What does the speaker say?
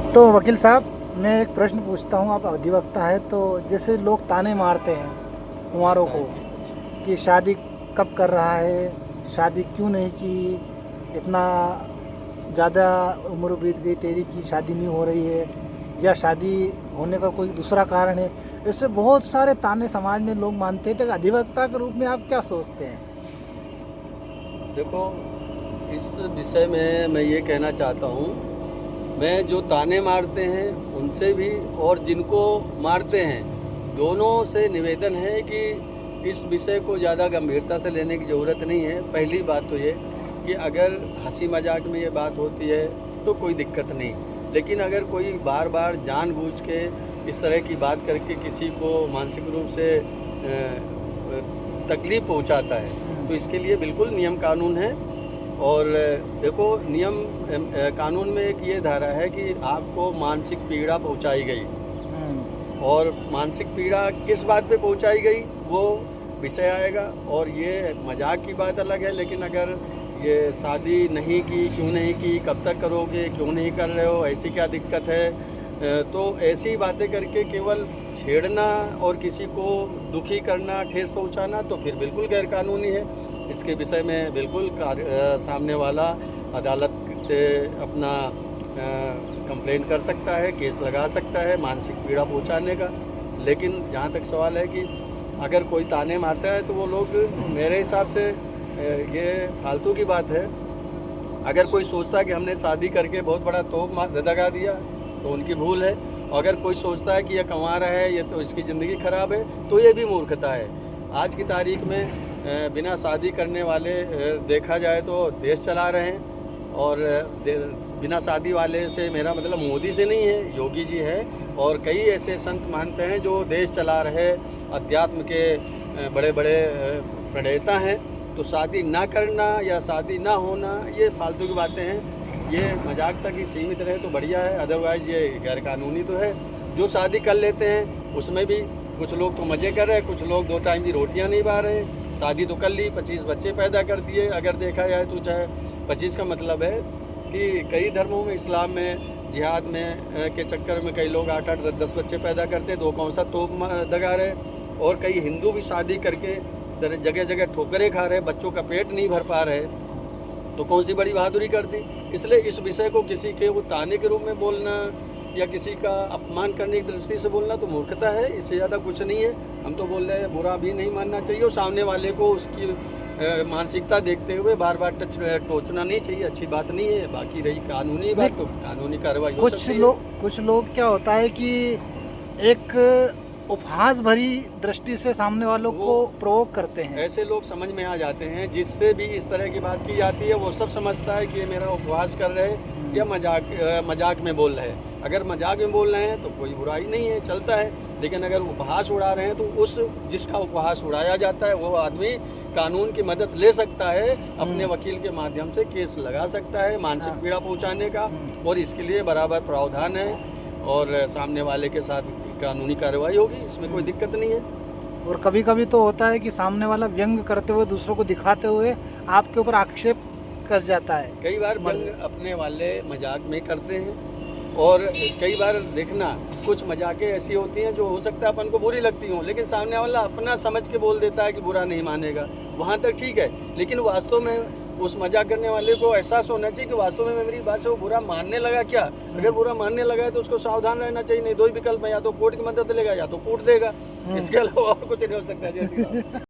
तो वकील साहब, मैं एक प्रश्न पूछता हूँ, आप अधिवक्ता है, तो जैसे लोग ताने मारते हैं कुंवारों को कि शादी कब कर रहा है, शादी क्यों नहीं की, इतना ज़्यादा उम्र बीत गई तेरी की शादी नहीं हो रही है, या शादी होने का कोई दूसरा कारण है। ऐसे बहुत सारे ताने समाज में लोग मानते हैं। तो अधिवक्ता के रूप में आप क्या सोचते हैं? देखो, इस विषय में मैं ये कहना चाहता हूँ, मैं जो ताने मारते हैं उनसे भी और जिनको मारते हैं दोनों से निवेदन है कि इस विषय को ज़्यादा गंभीरता से लेने की ज़रूरत नहीं है। पहली बात तो ये कि अगर हंसी मजाक में ये बात होती है तो कोई दिक्कत नहीं, लेकिन अगर कोई बार बार जानबूझ के इस तरह की बात करके किसी को मानसिक रूप से तकलीफ़ पहुंचाता है तो इसके लिए बिल्कुल नियम कानून है। और देखो, नियम कानून में एक ये धारा है कि आपको मानसिक पीड़ा पहुंचाई गई, और मानसिक पीड़ा किस बात पे पहुंचाई गई वो विषय आएगा। और ये मजाक की बात अलग है, लेकिन अगर ये शादी नहीं की, क्यों नहीं की, कब तक करोगे, क्यों नहीं कर रहे हो, ऐसी क्या दिक्कत है, तो ऐसी बातें करके केवल छेड़ना और किसी को दुखी करना, ठेस पहुंचाना तो फिर बिल्कुल गैरकानूनी है। इसके विषय में बिल्कुल सामने वाला अदालत से अपना कंप्लेंट कर सकता है, केस लगा सकता है मानसिक पीड़ा पहुंचाने का। लेकिन जहाँ तक सवाल है कि अगर कोई ताने मारता है तो वो लोग, मेरे हिसाब से ये फालतू की बात है। अगर कोई सोचता है कि हमने शादी करके बहुत बड़ा तोप दगा दिया तो उनकी भूल है। अगर कोई सोचता है कि यह कमा रहा है, ये तो इसकी ज़िंदगी ख़राब है, तो ये भी मूर्खता है। आज की तारीख में बिना शादी करने वाले देखा जाए तो देश चला रहे हैं। और बिना शादी वाले से मेरा मतलब मोदी से नहीं है, योगी जी है, और कई ऐसे संत महंत हैं जो देश चला रहे, अध्यात्म के बड़े बड़े प्रणेता हैं। तो शादी ना करना या शादी ना होना ये फालतू की बातें हैं। ये मजाक तक ही सीमित रहे तो बढ़िया है, अदरवाइज़ ये गैरकानूनी तो है। जो शादी कर लेते हैं उसमें भी कुछ लोग तो मज़े कर रहे हैं, कुछ लोग 2 टाइम की रोटियां नहीं पा रहे हैं। शादी तो कर ली, 25 बच्चे पैदा कर दिए। अगर देखा जाए तो चाहे 25 का मतलब है कि कई धर्मों में, इस्लाम में, जिहाद में के चक्कर में कई लोग 8-8, 10-10 बच्चे पैदा करते, 2 कौन सा तोप दगा रहे। और कई हिंदू भी शादी करके जगह जगह ठोकरें खा रहे, बच्चों का पेट नहीं भर पा रहे, तो कौन सी बड़ी बहादुरी कर दी। इसलिए इस विषय को किसी के वो ताने के रूप में बोलना या किसी का अपमान करने की दृष्टि से बोलना तो मूर्खता है, इससे ज़्यादा कुछ नहीं है। हम तो बोल रहे हैं बुरा भी नहीं मानना चाहिए, और सामने वाले को उसकी मानसिकता देखते हुए बार बार टोचना नहीं चाहिए, अच्छी बात नहीं है। बाकी रही कानूनी बात तो कानूनी कार्रवाई हो सकती है। कुछ लोग क्या होता है कि एक उपहास भरी दृष्टि से सामने वालों को प्रोवोक करते हैं। ऐसे लोग समझ में आ जाते हैं, जिससे भी इस तरह की बात की जाती है वो सब समझता है कि ये मेरा उपहास कर रहे हैं या मजाक में बोल रहे हैं। अगर मजाक में बोल रहे हैं तो कोई बुराई नहीं है, चलता है। लेकिन अगर उपहास उड़ा रहे हैं तो उस जिसका उपहास उड़ाया जाता है वो आदमी कानून की मदद ले सकता है, अपने वकील के माध्यम से केस लगा सकता है मानसिक पीड़ा पहुंचाने का, और इसके लिए बराबर प्रावधान है, और सामने वाले के साथ कानूनी कार्रवाई होगी, इसमें कोई दिक्कत नहीं है। और कभी कभी तो होता है कि सामने वाला व्यंग करते हुए, दूसरों को दिखाते हुए आपके ऊपर आक्षेप कस जाता है। कई बार व्यंग अपने वाले मजाक में करते हैं, और कई बार देखना कुछ मजाकें ऐसी होती हैं जो हो सकता है अपन को बुरी लगती हों, लेकिन सामने वाला अपना समझ के बोल देता है कि बुरा नहीं मानेगा, वहाँ तक ठीक है। लेकिन वास्तव में उस मजाक करने वाले को एहसास होना चाहिए कि वास्तव में मेरी बात से वो बुरा मानने लगा क्या। अगर बुरा मानने लगा है तो उसको सावधान रहना चाहिए। नहीं, 2 ही विकल्प है, या तो कोर्ट की मदद लेगा या तो कूट देगा, इसके अलावा और कुछ नहीं हो सकता। जैसे